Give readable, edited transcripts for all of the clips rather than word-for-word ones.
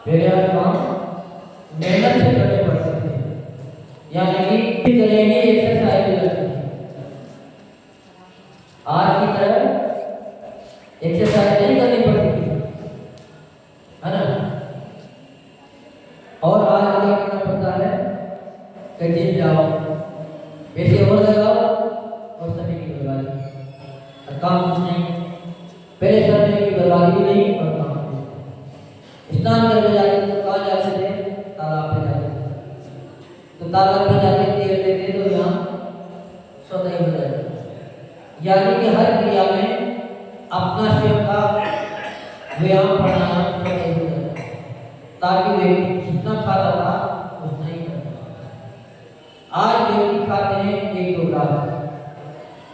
पहले काम मेहनत से करने पड़ते थे, यानी कि तरह ही एक्सरसाइज करते थे। आज की तरह एक्सरसाइज नहीं करनी पड़ती थी, है ना। और आज क्या करना पड़ता है कि जिम जाओ, पैसे और लगाओ और समय की बर्बादी, और काम कुछ नहीं। पहले समय की बर्बादी भी नहीं और काम भी। स्नान करने जाते तो कहाँ जाते थे? तालाब पे जाते थे। तो तालाब पे जाके तैरते थे तो यहाँ स्वतः हो जाए, यानी कि हर क्रिया में अपना स्वयं का व्यायाम प्राणायाम स्वतः हो जाए, ताकि व्यक्ति जितना खाता था उतना ही करता। आज व्यक्ति खाते हैं 1-2 ग्रास,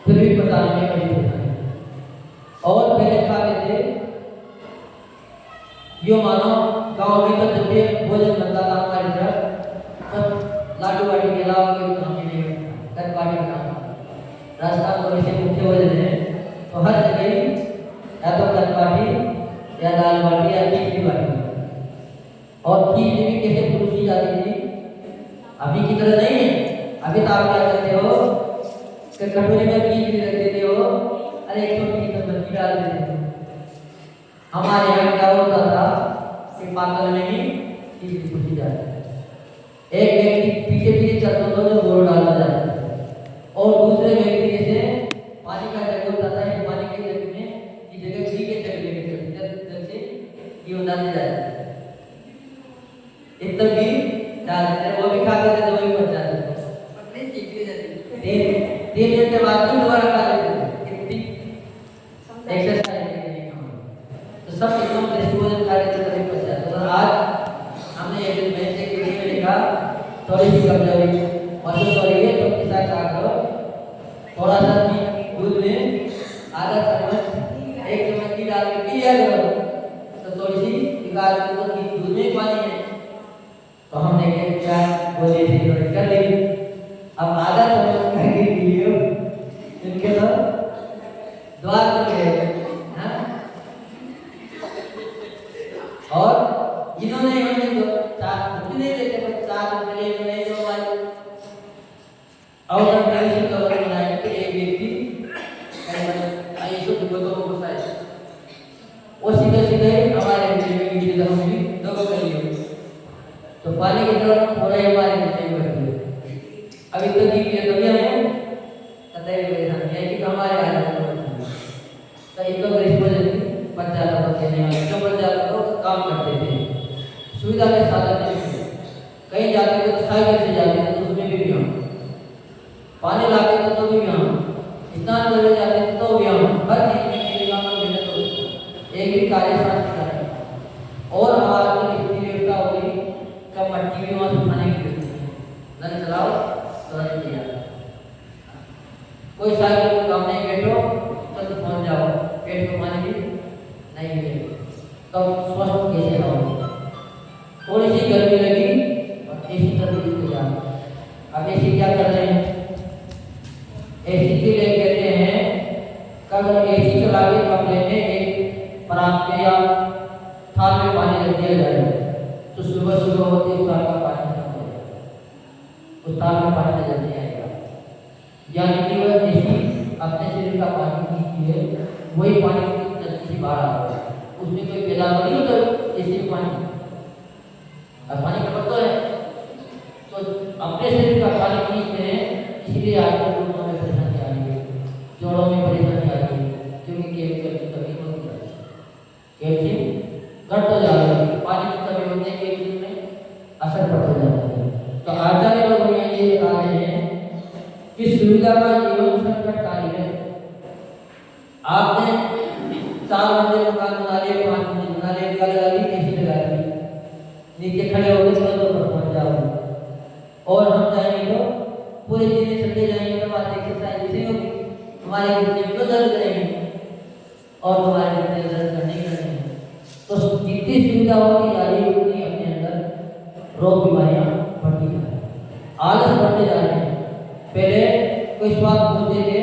फिर भी पचाने में बड़ी परेशानी। और पहले खाते थे, यो मानो गांव में तो जब भी भोजन बनता था हमारे इधर सब लाडू बाटी के अलावा कोई काम नहीं होता, कटवाटी का काम। राजस्थान को ऐसे मुख्य भोजन है तो हर जगह या तो कटवाटी या दाल बाटी या खीचड़ी बाटी। और खीचड़ी भी कैसे परोसी जाती थी, अभी की तरह नहीं है। अभी तो आप क्या करते हो कि कटोरी में खीचड़ी रख देते हो, अरे एक छोटी सी सब्जी डाल देते हो। हमारे यहाँ क्या होता था कि पातल में ही खीचड़ी परोसी जाती है। एक व्यक्ति पीछे पीछे चलता था तो गोड़ डाला जाता था, और दूसरे व्यक्ति जैसे पानी का जग होता था, ये पानी के जग में की जगह घी के जग लेके चलते जग से घी डालते जाते थे। इतना घी डालते थे, वो भी खाते थे तो वही बच जाते थे। पतली खीचड़ी जाती थी। 3 दिन के बाद दोबारा खा लेते थे। कितनी एक्सरसाइज करने का तो सब एकदम डिस्पोजल खा लेते थे, बच जाते। तो आज हमने एक दिन मैच के वीडियो में देखा, थोड़ी सी कमजोरी महसूस हो रही है तो किसा क्या करो, थोड़ा सा दूध में आधा चम्मच 1 चम्मच घी डाल के पी लिया करो, तो थोड़ी सी निकाल के तो दूध में पानी है। तो हमने क्या बोले थे कर ली। अब आधा चम्मच घी पी लियो, इनके तो द्वार खुल गए। और इन्होंने हमें तो 4 नहीं देते पर 4 रुपये इन्होंने जो वाली और मेरे कवर बनाए कि एक व्यक्ति आई सो दुबको को फसाए, वो सीधे सीधे हमारे में गिरी तो हम भी दबो कर लियो, तो पानी की तरफ पूरा हमारे नीचे बैठ गए। अभी तो दी के तभी हमें कतई परेशान है कि हमारे हाथ में तो एक तो रिस्पॉन्सिबिलिटी बच्चा का देने वाले जो बच्चा को काम करते थे, सुविधा के साधन नहीं थे। कहीं जाते थे तो साइकिल से जाते थे तो उसमें भी हम पानी लाते थे तो भी हम स्नान करने जाते थे तो भी हम हर चीज में मेरे काम में मेहनत होती, एक भी कार्य साथ करें। और हमारे को इतनी व्यवस्था हो गई कि मट्टी भी वहाँ से उठाने की जरूरत नहीं, नल चलाओ तुरंत किया। कोई साइकिल को काम नहीं, बैठो तुरंत पहुँच जाओ, पेट में पानी भी नहीं है तो स्वस्थ कैसे रहोगे। थोड़ी सी गर्मी लगी और एसी कर दीजिए। अब एसी क्या कर रहे हैं, एसी के लिए कहते हैं कि अगर एसी चला के कमरे में एक परात में या थाल में पानी रख दिया जाए तो सुबह सुबह होते उस थाल का पानी खत्म हो जाएगा, उस थाल में पानी नजर नहीं आएगा। यानी कि वह एसी अपने शरीर का पानी खींचती है, वही पानी जल्दी से बाहर आ रहा है, उसमें कोई पैदा नहीं होता एसी में पानी। अब पानी खपत तो है तो अपने शरीर का पानी खींचते हैं, इसलिए आजकल लोगों में परेशानी आ रही है, जोड़ों में परेशानी आ रही है, क्योंकि केमिकल की कमी होती है, कैल्शियम घट तो जा रहा है, पानी की कमी होने के कैल्शियम में असर पड़ता जाता है। तो आचार्य लोग ये बता रहे हैं कि सुविधा का जीवन संकटकारी है। आपने 4 मंजिल मकान बना लिए, 5 मंजिल बना लिए, लगा ली, एसी लगा ली, नीचे खड़े हो गए तो पहुंच जाओगे। और हम जाएंगे तो पूरे दिन चलते जाएंगे तो बात एक्सरसाइज नहीं होगी, हमारे घुटने भी दर्द करेंगे और हमारे घुटने दर्द करने करेंगे। तो जितनी सुविधा होती जा रही है उतनी अपने अंदर रोग बीमारियां बढ़ती जा रही हैं, आलस बढ़ते जा रहे हैं। पहले कोई स्वाद पूछते थे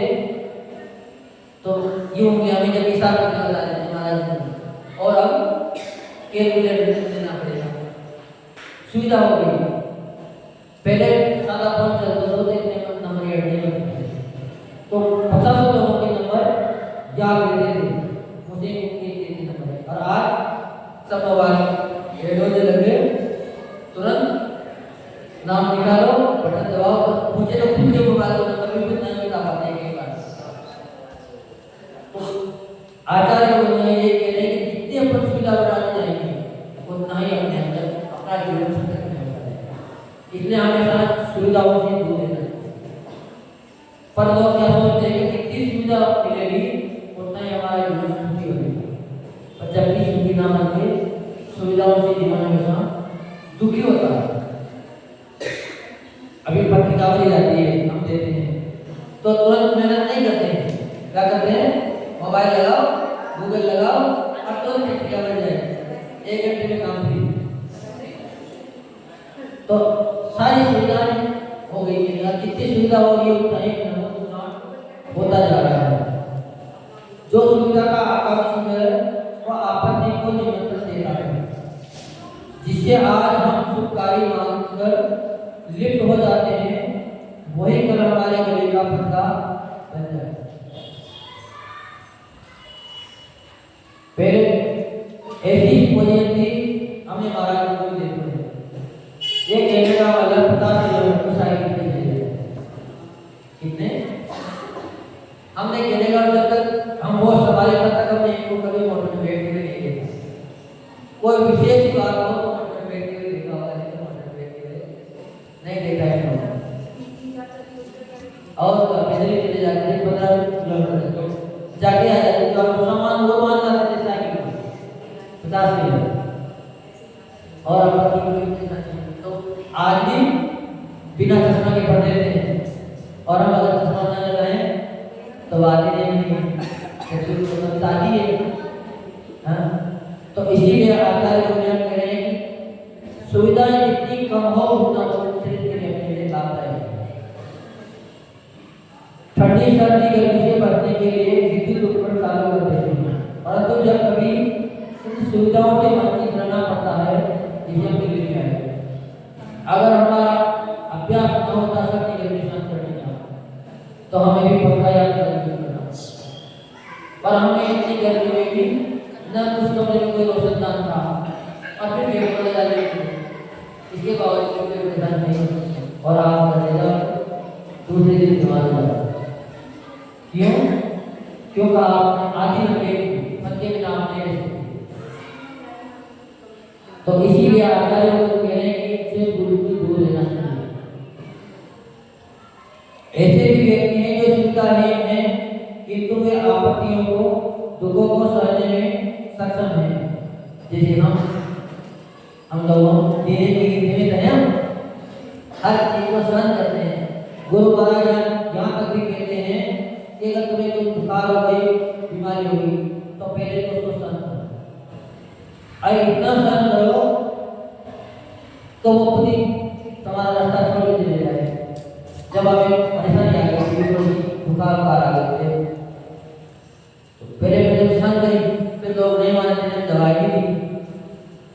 तो यूं कि हमें जब हिसाब करके बता देते महाराज, और अब कैलकुलेटर देना पड़ेगा। सुविधा हो गई। पहले सादा फोन चलता था तो इतने नंबर ऐड नहीं होते थे, तो 50 लोगों के नंबर याद रहते थे, मुझे एक नंबर है। और आज सब मोबाइल ऐड होने लगे, तुरंत नाम निकालो, बटन दबाओ, मुझे तो खुद के मोबाइल को नंबर भी खुद नहीं बता पाते हैं कई बार। तो आचार्य लोग ये कह रहे हैं कि जितनी अपन सुविधा बढ़ाते जाएंगे उतना ही अपने अंदर अपना जीवन संकट में होता है। इसलिए हमेशा सुविधाओं से दूर रहना चाहिए। पर लोग क्या सोचते हैं कि जितनी सुविधा मिलेगी उतना ही हमारा जीवन सुखी होगा, और जबकि सुखी ना बन के सुविधाओं से जीवन हमेशा दुखी होता है। अभी पत्रिका भी जाती है, हम देते हैं तो तुरंत मेहनत नहीं करते हैं, क्या करते हैं, मोबाइल लगाओ, गूगल लगाओ और तुरंत पत्रिका बन जाए, 1 घंटे में काम फ्री। तो सारी सुविधाएं हो गई है, जितनी सुविधा हो रही है उतना ही नुकसान होता जा रहा है। जो सुविधा का आकांक्षी है वह आपत्ति को निमंत्रण देता है, जिससे आज हम सुखकारी मानकर लिप्त हो जाते हैं, वही कल हमारे गले का फंदा बन जाए। पहले ऐसी पोजीशन थी, हमने महाराज को देखते हैं, ये कहने का मतलब 50 किलोमीटर साइकिल पे चले कितने, हमने कहने का जब तक हम वो सवारी तब तक हमने इनको कभी मोटर में बैठ के नहीं देखा। कोई विशेष बात हो तो मोटर में बैठ के देखा होगा, नहीं तो मोटर में बैठ के नहीं देखा है। और पैदल चले जाते हैं 15 किलोमीटर जाके आ जाते हैं, तो सामान वो मान जाते हैं साइकिल 50 किलोमीटर और तो आज भी बिना चश्मा के पढ़ लेते हैं, और हम अगर चश्मा न लगाएं तो आते नहीं ताकि है। हाँ, तो इसीलिए आचार्य लोग कह रहे हैं कि सुविधाएं जितनी कम हो उतना शरीर के लिए अपने लिए लाभदायक है। ठंडी सर्दी गर्मी से बचने के लिए विद्युत उपकरण चालू कर देते हैं, परंतु जब कभी इन सुविधाओं से वंचित रहना पड़ता है, जिसे हम दिल्ली में आए, अगर हमारा अभ्यास न होता सर्दी गर्मी सहन करने का तो हमें भी पंखा या गर्मी करना, पर हमें इतनी गर्मी में भी न कुछ कमरे में कोई रोशनदान था और फिर भी पड़ जाए, इसके बावजूद कोई परेशान नहीं और आप दूसरे दिन बीमार हो जाए। क्यों? क्योंकि आप आदि लगे पंखे में नाम नहीं रह सकते। तो इसीलिए आचार्य लोग कह रहे हैं कि इससे बिल्कुल दूर रहना चाहिए। ऐसे भी व्यक्ति हैं जो स्वीकारहीन हैं, किंतु वे आपत्तियों को दुखों को सहने में सक्षम हैं। जैसे हम लोग धीरे धीरे हैं, हर चीज को सहन करते हैं। गुरु महाराज यहाँ तक भी कहते हैं कि अगर तुम्हें कोई बुखार हो गई, बीमारी हो गई, तो पहले तो उसको सहन करो, अरे इतना सहन करो तो वो खुद ही तुम्हारा रास्ता छोड़ के चले जाए। जब हमें परेशानी आ गई, बुखार आ गए, तो पहले सहन करी, फिर लोग नहीं मानते, दवाई भी दी,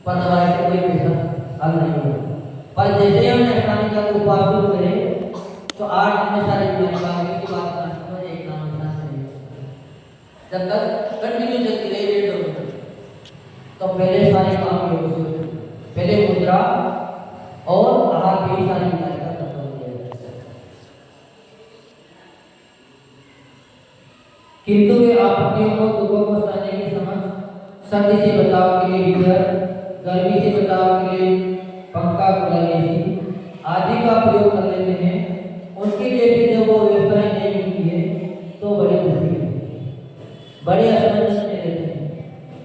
पर दवाई से कोई पैसा हल नहीं हुआ। पर जैसे ही हमने अष्टांग का उपास शुरू करे तो 8 दिन में सारी बीमारी की बात ना समझ एक नाम ना सही, जब तक कंटिन्यू चलती रही 1.5 घंटे, तो पहले सारे काम योग से, पहले मुद्रा और आहार की सारी बीमारी का कंट्रोल किया जाता है। किंतु वे आपत्तियों को दुखों को सहने की समझ, सर्दी से बचाव के लिए हीटर, गर्मी से बचाव के लिए पंखा, कूलर, एसी आदि का प्रयोग कर लेते हैं। उनके लिए भी जब वो व्यवस्थाएं नहीं मिलती है तो बड़े दुखी होते हैं, बड़े असमंजस में रहते हैं,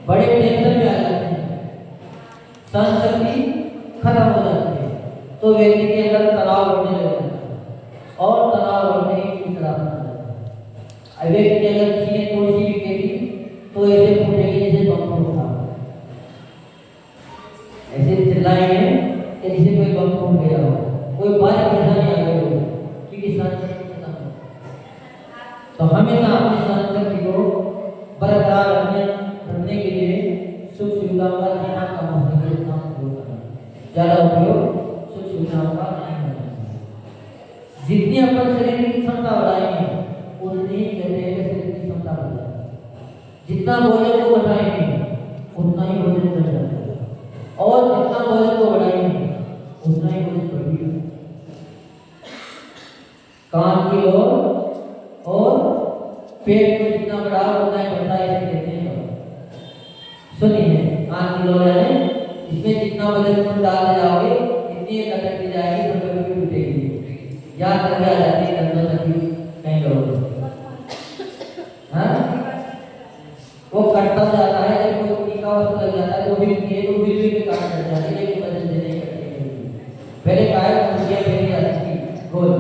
बड़े टेंशन में आ जाते हैं, सहन शक्ति खत्म हो जाती है, तो व्यक्ति के अंदर तनाव बढ़ने लगता है और तनाव बढ़ने ही चिड़चिड़ा होता है। व्यक्ति ने अगर किसी ने थोड़ी सी भी कही तो ऐसे फूटेगी जैसे बम फूटा, ऐसे चिल्लाएंगे कि जैसे कोई बम फूट गया हो, कोई भारी परेशानी आ गई हो, क्योंकि सहन शक्ति खत्म है। तो हमेशा अपनी सहन शक्ति को बरकरार रखने के लिए सुख सुविधाओं का जितना कम हो सके उतना उपयोग करना, ज़्यादा उपयोग नाम का नहीं होना चाहिए। जितनी अपन शरीर की क्षमता बढ़ाएंगे उतनी ही कहते हैं कि शरीर की क्षमता बढ़ जाती है। जितना भोजन को घटाएंगे उतना ही वजन बढ़ जाता है, और जितना वजन को बढ़ाएंगे उतना ही वजन बढ़ेगा। कान की ओर और पेट को जितना बढ़ाओ उतना ही बढ़ता है, इसे कहते हैं। सुनिए, कान की ओर यानी इसमें जितना वजन तुम डालते जाओगे इतनी ये लटकती जाएगी, तो कभी भी टूटेगी या कभी आ जाती है दंदों तक भी कई लोग। हाँ, वो कटता जाता है, जब कोई टीका वस्तु लग जाता है तो भी काट जाता है, लेकिन वजन से नहीं कटती। पहले काय मुर्गियां फेंकी जाती थी गोल,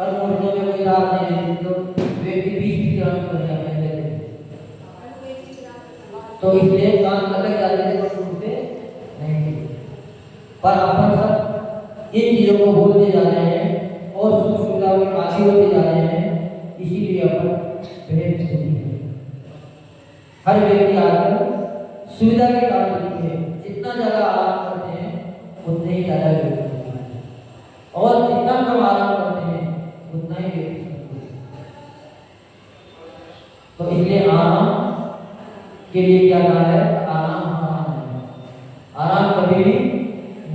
और मुर्गियों में कोई लाभ नहीं रहती, तो व्यक्ति 20 ग्राम की मुर्गियां फेंक लेते थे, तो इसलिए कान लटक जाते थे तो टूटते नहीं थे। पर अपन सब इन चीजों को भूलते जा रहे हैं और सुख सुविधा के आदी होते जा रहे हैं, इसीलिए अपन बेहद सुखी हैं। हर व्यक्ति आकर सुविधा के कारण होती है, जितना ज्यादा आराम करते हैं उतने ही ज्यादा व्यक्ति सुखी हैं, और जितना कम आराम करते हैं उतना ही व्यक्ति सुखी है। तो इसलिए आराम के लिए क्या कहा है? आराम कभी भी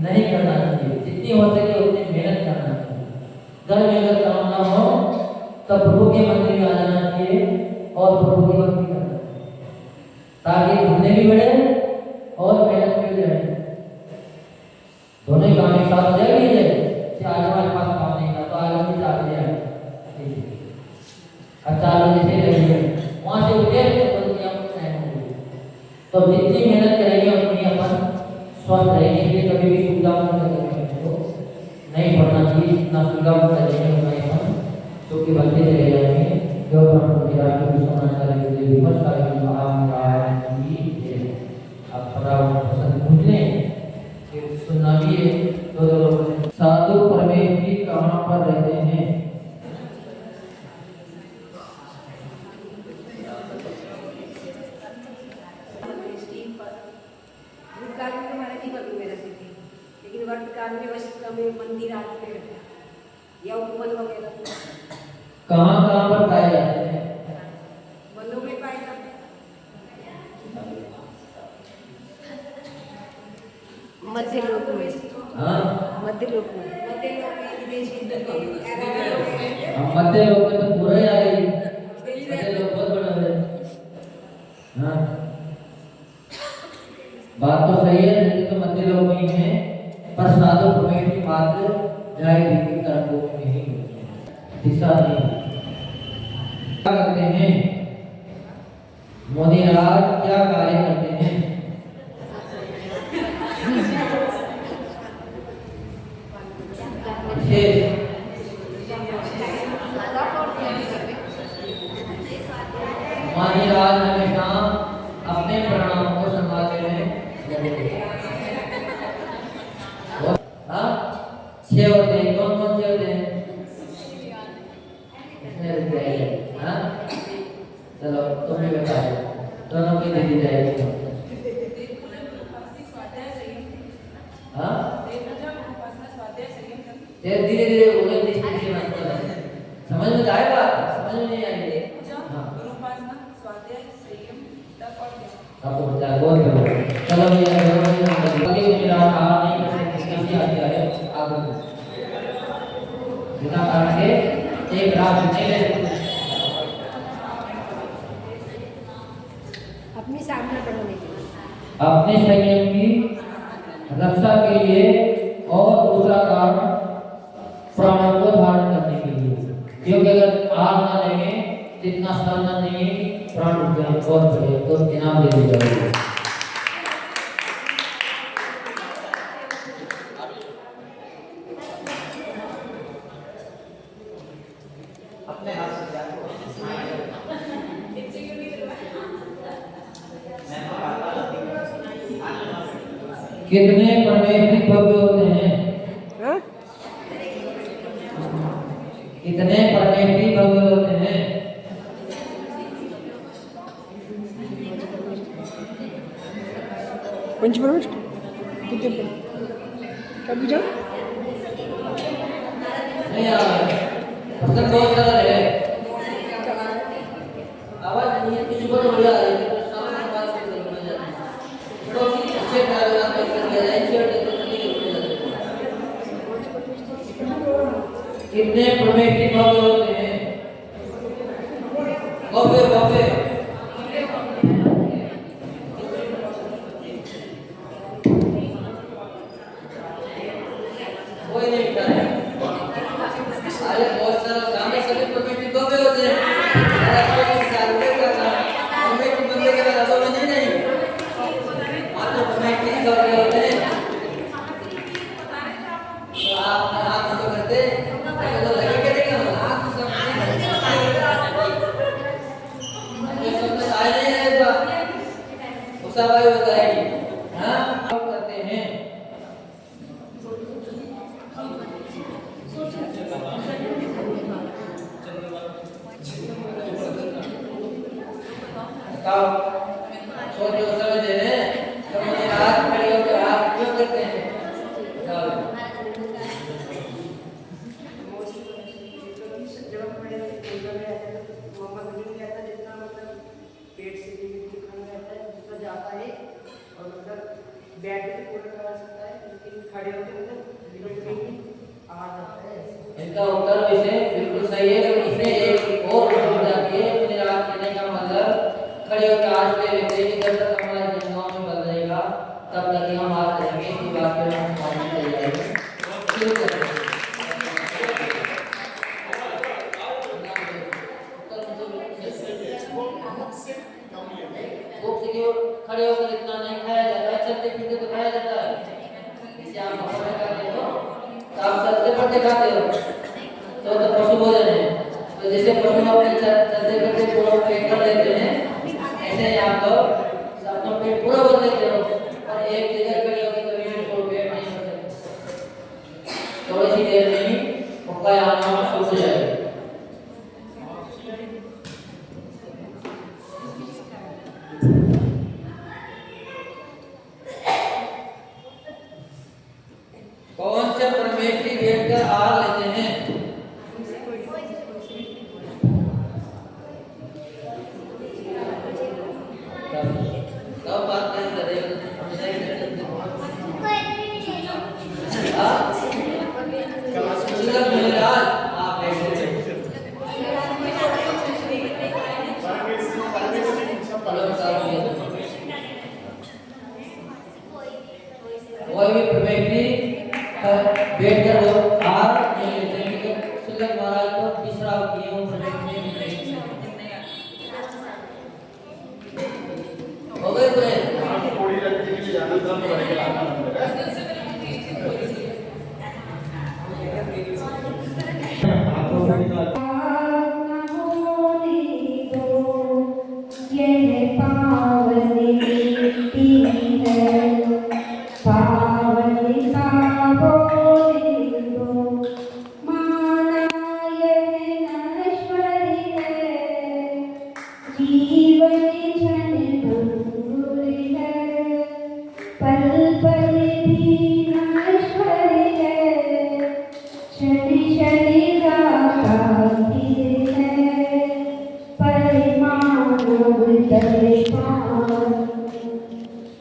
नहीं करना चाहिए, जितनी हो सके उतनी मेहनत करना चाहिए। घर में अगर काम ना हो तब प्रभु के मंदिर में आ जाना चाहिए और प्रभु की भक्ति करना चाहिए, ताकि पुण्य भी बढ़े और मेहनत भी रहे। दोनों ही काम एक साथ हो जाएगी। आज हमारे पास काम नहीं था तो आज हम 4 बजे आए, अब 4 बजे से लगे वहां से उठे तो जितनी मेहनत करेंगे उतनी अपन स्वस्थ रहेंगे। इसलिए कभी भी सुविधा नहीं पड़ना चाहिए, जितना सुविधा करेंगे उतना ही अपन सुख की भक्ति चले जाएंगे। जो आप फटाफट पसंद पूछ लें, फिर सुनना भी है। तो साधु परमेश जी कहाँ पर रहते हैं? लेकिन वर्तकाल में वशिष्ठ में मंदिर आदि में या उपवन वगैरह कहाँ पर पाए जाते हैं? वनों में पाए जाते हैं, मध्य लोक में। मध्य लोक में विदेशी मध्य लोक में तो पूरा ही आ गई। मध्य लोक बहुत बड़ा है। हाँ, बात तो सही है, लेकिन तो मध्य लोक में ही है, पर साधु परमेश की बात जाए भी कर्म लोक में ही होती है, दिशा नहीं। क्या करते हैं मोदी महाराज, क्या कार्य करते हैं? महाराज हमेशा अपने प्राणों को संभालने में छह होते हैं। कौन कौन से होते हैं? चलो तुम भी बताओ, दोनों की दे दी जाएगी। धीरे धीरे बोले, समझ में आएगा, समझ में नहीं आएगी। आपको बता बहुत चलो मेरा काम नहीं कर सकते आगे बिना कारण के एक रात नहीं ले सकते। अपनी साधना करने के लिए, अपने संयम की रक्षा के लिए, और दूसरा कारण प्राणों को धारण करने के लिए, क्योंकि अगर आग ना लगे जितना साधना नहीं है प्राण उठ जाए बहुत बड़े, तो इनाम दे दिया जाएगा। अपने हाथ से कितने परमेश्वरी भव्य होते हैं? कितने परमेश्वरी भव्य होते हैं? पंच परमेश्वर कितने? क्या पूछा? नहीं आ रहा है। मतलब बहुत सारा है, आवाज नहीं है, किसी को तो बढ़िया आ रही है, तो सामने बात से नहीं हो जाती। थोड़ा सी अच्छे डालना तो कर दिया जाए, अच्छे तो नहीं हो जाता। कितने प्रोमेटिव भव्य होते हैं, भव्य भव्य कोई नहीं उठा है। अरे बहुत सारा काम है, सभी प्रोमेटिव भव्य होते हैं। अरे कोई चालू करना प्रोमेटिव बंदे के बाद अब नहीं नहीं मात्र प्रोमेटिव भव्य होते हैं। तो आप हाथ तो करते तो लगे के देगा हाथ सब ये सब तो आए नहीं रहेगा उसा भाई होता है कि हाँ करते हैं। बताओ सोचो समझ रहे हैं तो मुझे हाथ खड़े होकर हाथ क्यों करते हैं बताओ। पेट से भी खाना रहता है जितना जाता है और मतलब बैठ के पूरा करा सकता है, लेकिन खड़े होकर मतलब लिमिट में ही आ जाता है। इनका उत्तर वैसे बिल्कुल सही है, लेकिन इसमें एक और हो जाती है। मुझे रात कहने का मतलब खड़े होकर आज ले लेते हैं कि जब तक हमारा जन्म में बदल जाएगा तब तक ही हम आज करेंगे। इसी बात पे हम समाप्त कर जाएंगे। शुरू करें। भूख से क्यों खड़े होकर इतना नहीं खाया जाता है, चलते फिरते तो खाया जाता है। जैसे आप मसाले खाते हो तो आप चलते फिरते खाते हो तो पशु भोजन है। तो जैसे पशु अपने चलते फिरते पूरा पेट भर लेते हैं, ऐसे ही आप लोग अपना पेट पूरा भर लेते हो और एक जगह खड़े होकर कभी भी पूरा पेट नहीं भर सकते। थोड़ी सी देर में ही भूखा आना शुरू हो जाएगा। कौन से परमेष्टि बैठकर आहार लेते हैं? कब बात नहीं करेगा आप ऐसे कोई भी परमेष्टि बैठकर लोग आहार नहीं लेते हैं। सुलग महाराज को विश्राम किए हो हो गए पूरे थोड़ी रखने के लिए जाना था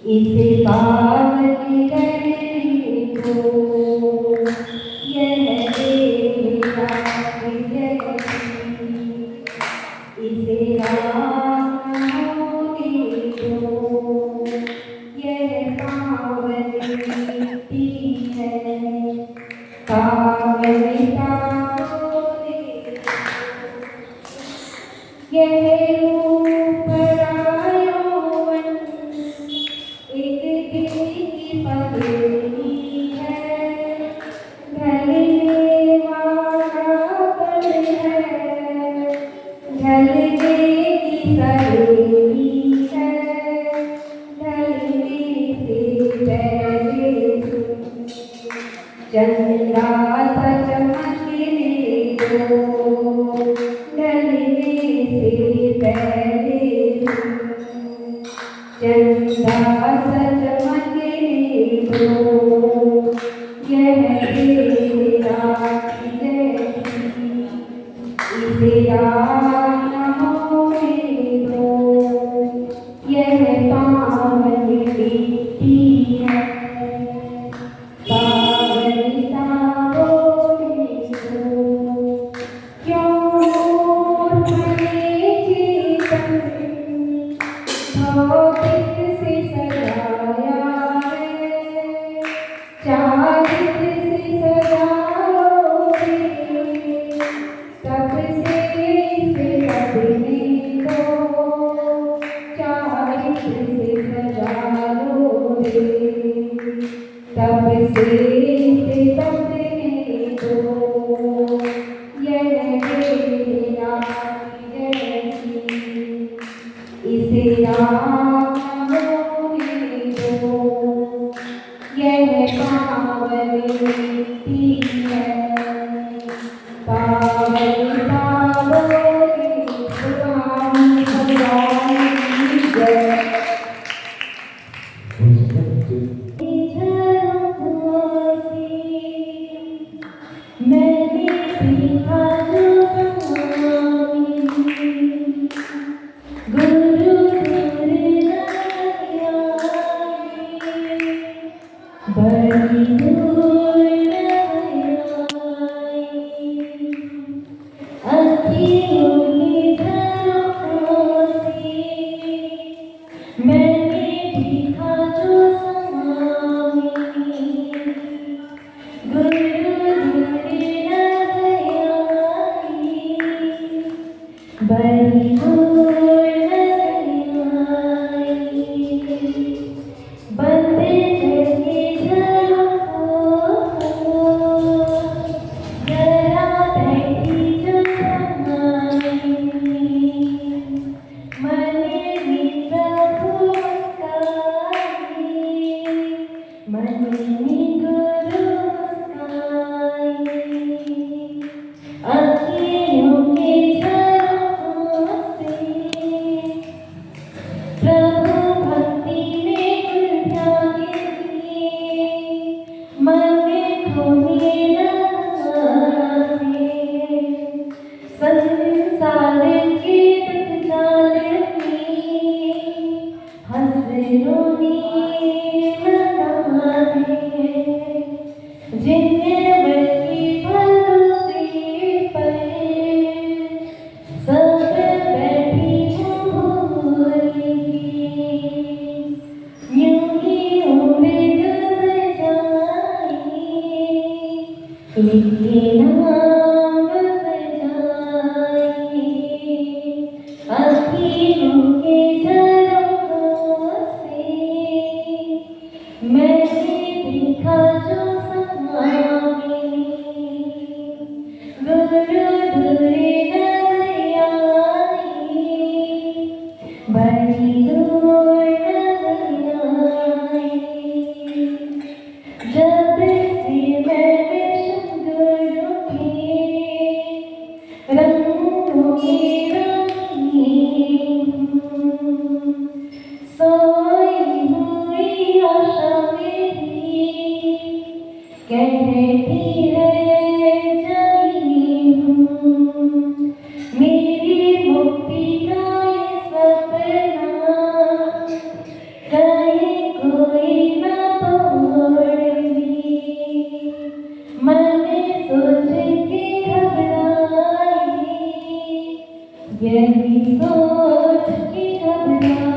इसे पावन करने को यह देवता इसे राम होने को यह पावन मिट्टी है पावनता होने यह रूप रायोवन एक की पगड़ी है ढलने वाला कल है ढलने की सहेली है ढलने से पहले चंदा सा चमकने को ढलने से पहले चंदा सा चमकने को यह तेरा चौथिक से सजाया है, चारित्र से सजाओगे, तब से इसे अपने को चारित्र से सजा लोगे, तब से इसे अपने को यह मेरा जैसी इसे राम होने दो, यह पावन मिट्टी है, पावन पावन पुरानी भगवानी जय। मैंने देखा जो समानी, गुरु बड़ी दूर अखियों की झलकों से मैंने देखा जो समानी, गुरु बड़ी दूर बंदे जैसे झलकों जरा बैठी जो समाई, मने में प्रभु मुस्काई, मने में गुरु मुस्काई, अखियों के झलकों से प्रभु भक्ति में गुलजाने दिए, मन में खोने लगे, संसार के दुख-जाल में हंस रोने लगे, जिन्हें बल्कि भरोसे पर सब बैठी भूली, यूं ही उम्र गुजर जाए, लिखे नाम गुजर जाए, अखियों के झलकों से मैंने देखा जो समानी, गुरु दूरे नजर आई, बड़ी दूर नजर आई, जब से मैंने गुरु के रंगों में रंगी हूँ, सोई हुई आशा मेरी कहती है जगी हूँ, मेरी मुक्ति का ये सपना कहीं कोई न तोड़ दी, मैंने सोच के घबराई, यही सोच के घबराई,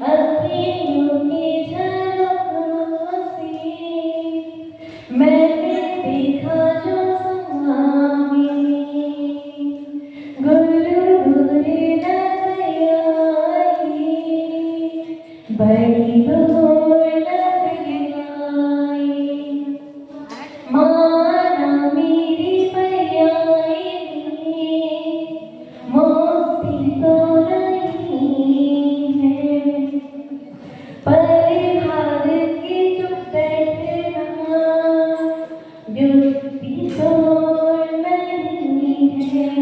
अखियों के झलकों से मैंने देखा जो समानी, गुरु दूरे नजर आई, बड़ी दूर नजर आई, माना मेरी बयाई मुक्ति तो नहीं है, परिहार की चुप बैठना युक्ति तो नहीं है,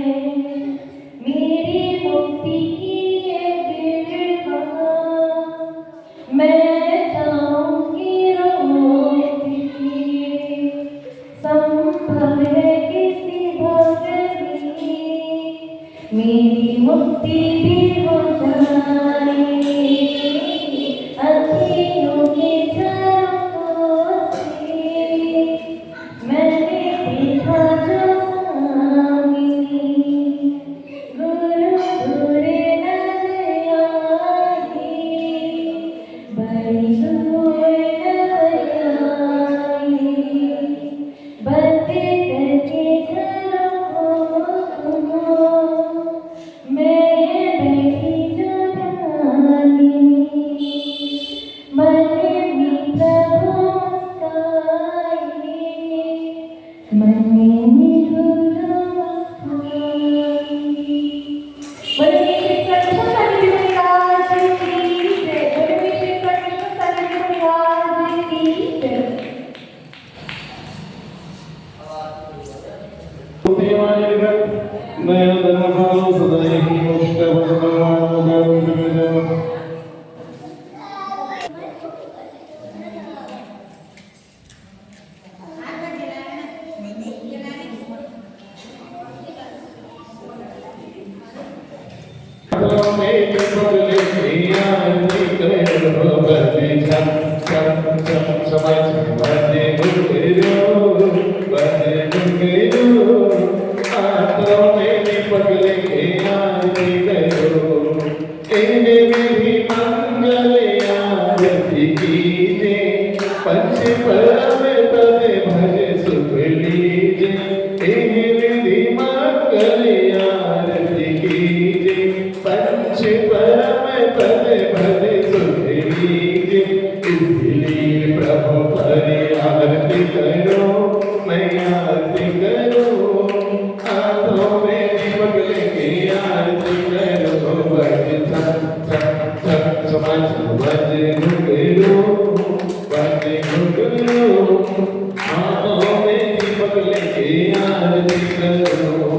मेरी मुक्ति की ये कृपा मैं मेरी मंगल आरती कीजे, पंच परम पद भज सुख लीजे। मेरी मंगल आरती कीजे, पंच परम पद भज सुख लीजे। इसलिए प्रभु परि आरती करो, मैं आरती करूं। हाथों में दीपक लेके आरती करो, बज छम छम छम समाज बज घुंघरू, बज घुंघरू। हाथों में दीपक लेके आरती करो,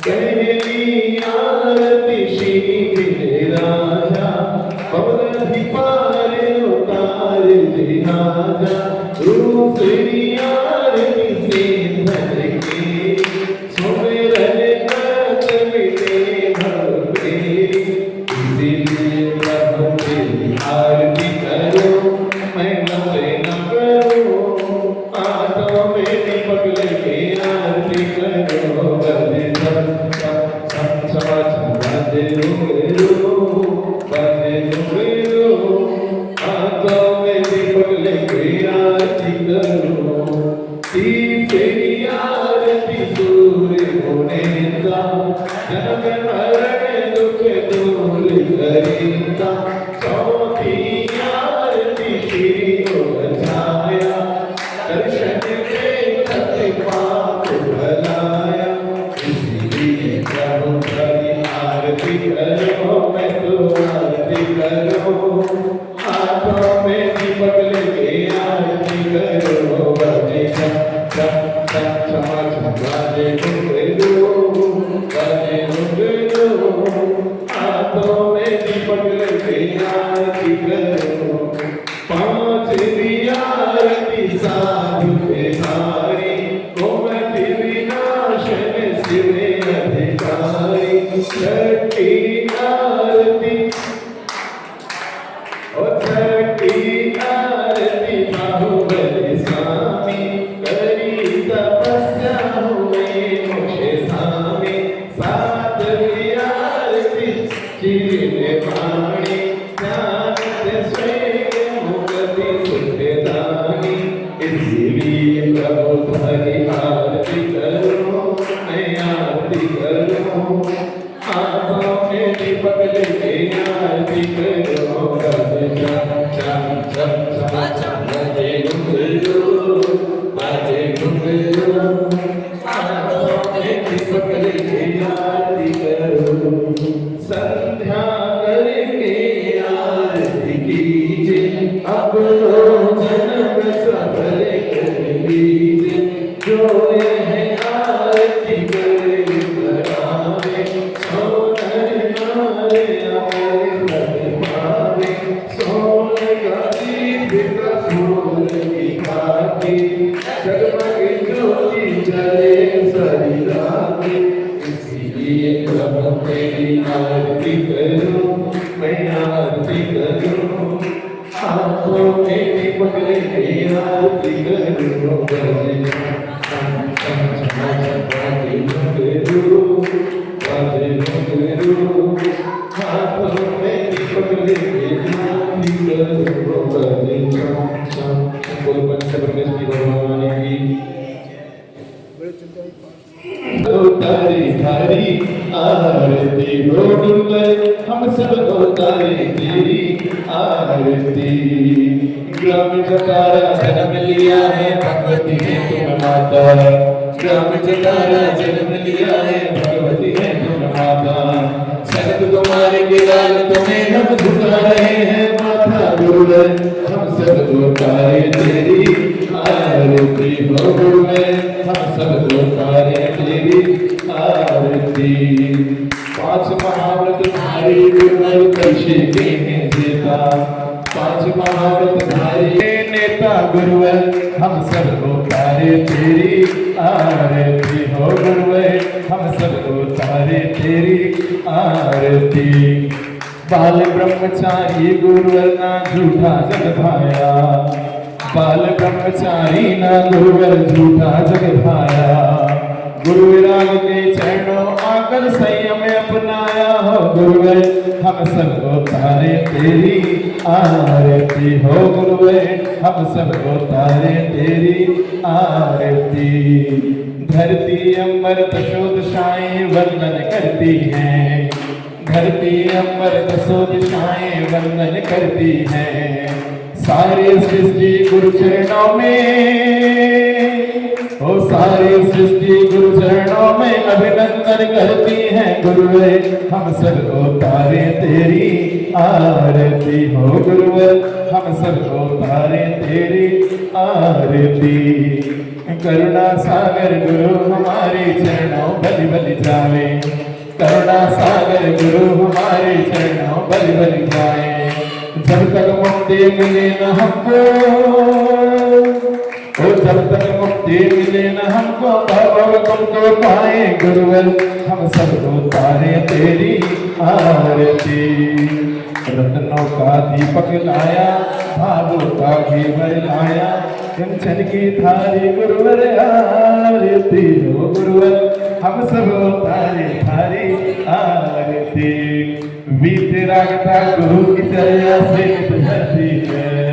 पहली आरती श्री राजा, पवन पार उतार दे राजा। दूसरी आरती से धर के, सुमिरन करत मिटे भव फेरी। इसीलिए प्रभु तेरी आरती करो, मैं नशे न करूं। हाथों में दीपक लेके आरती करो, बजे छम छम छम छम बजे घुंघरू, बजे घुंघरू। हाथों में दीपक लेके आरती करो, तीसरी आरती सूर्य होनेगा, जन्म मरण दुख दूर करेगा। चौथी आरती श्री छाया, दर्शन देखत पाप भलाया। इसलिए प्रभु परि आरती करो, मैं तो आरती करो। हाथों में दीपक लेके आरती करो, बजे छम छम छम छम बजे घुंघरू, बजे घुंघरू। हाथों में दीपक लेके आरती करो, पांचवी आरती साधु के सारी, कोमति विनाशन शिव अधिकारी। छठी आरती छठी आरती बाहुबली स्वामी, करी तपस्या हुए मोक्षे स्वामी। सातवीं आरती चिर पाणी, ज्ञान स्वयं मुक्ति सुखदानी। इसलिए प्रभु परि आरती करो, मैं आरती करूं। हाथों में दीपक लेके आरती करो, बजे छम छम छम छम बजे घुंघरू, बजे घुंघरू। हाथों में दीपक लेके आरती करो, संध्या करके आरती कीजे, अपनो जन्म सफल कर लीजे। जो यह आरती करे करावे, सोनर मारे अमर पद पावे। सोन का दीप का फूल दिखाके, जगमग ज्योति जले सारी रातें। इसीलिए प्रभु तेरी आरती करूं, मैं आरती करूं। हाथों में दीपक लेके आरती करूं, बजे छम छम छम बजे घुंघरू, बजे घुंघरू। हाथों में दीपक लेके आरती करूं, बजे छम छम। बोल पंच परमेश्वरी भगवान की। तारी थारी आरती बोल, हम सब तारी तेरी आरती। ग्राम जटारा जन्म लिया है, भगवती है तुम माता। ग्राम जटारा जन्म लिया है, भगवती है तुम माता। शरद तुम्हारे के लाल तुम्हें हम झुका रहे हैं माथा दूर। हम सब तारे तेरी आरती हो गुरुवे, हम सब तारे तेरी आरती। पांच महाव्रत धारी गुरुवर कैसे के हैं सीता। पांच महाव्रत धारी नेता गुरुवर, हम सब तारे तेरी आरती हो गुरुवे, हम सब तारे तेरी आरती। बाल ब्रह्मचारी गुरुवर ना झूठा जग भाया। बाल ब्रह्मचारी ना गुरुवर झूठा जग भाया। गुरु विराग के चरणों आकर संयम अपनाया हो गुरुवे हम सबको तारे तेरी आरती हो गुरुवे हम सबको तारे तेरी आरती धरती अमर दशो दिशाएं वंदन करती हैं धरती अमर दशो दिशाएं वंदन करती हैं सारी सृष्टि गुरु चरणों में ओ सारी सृष्टि गुरु चरणों में अभिनंदन करती हैं गुरुवे हम सबको तारे तेरी आरती हो गुरुवे हम सबको तारे तेरी आरती करुणा सागर गुरु हमारे चरणों बलि बलि जावे करुणा सागर गुरु हमारे चरणों बलि बलि जाए जब तक मुक्ति मिले न हमको ओ जब तक मुक्ति मिले न हमको भव तुमको पाए गुरुवर हम सबको तारे तेरी आरती रत्नों का दीपक लाया भावों का घेवर लाया कंचन की थारी गुरुवर आरती हो गुरुवर हम सबको तारे थारी आरती वीत रागता गुरु की तरह से धरती है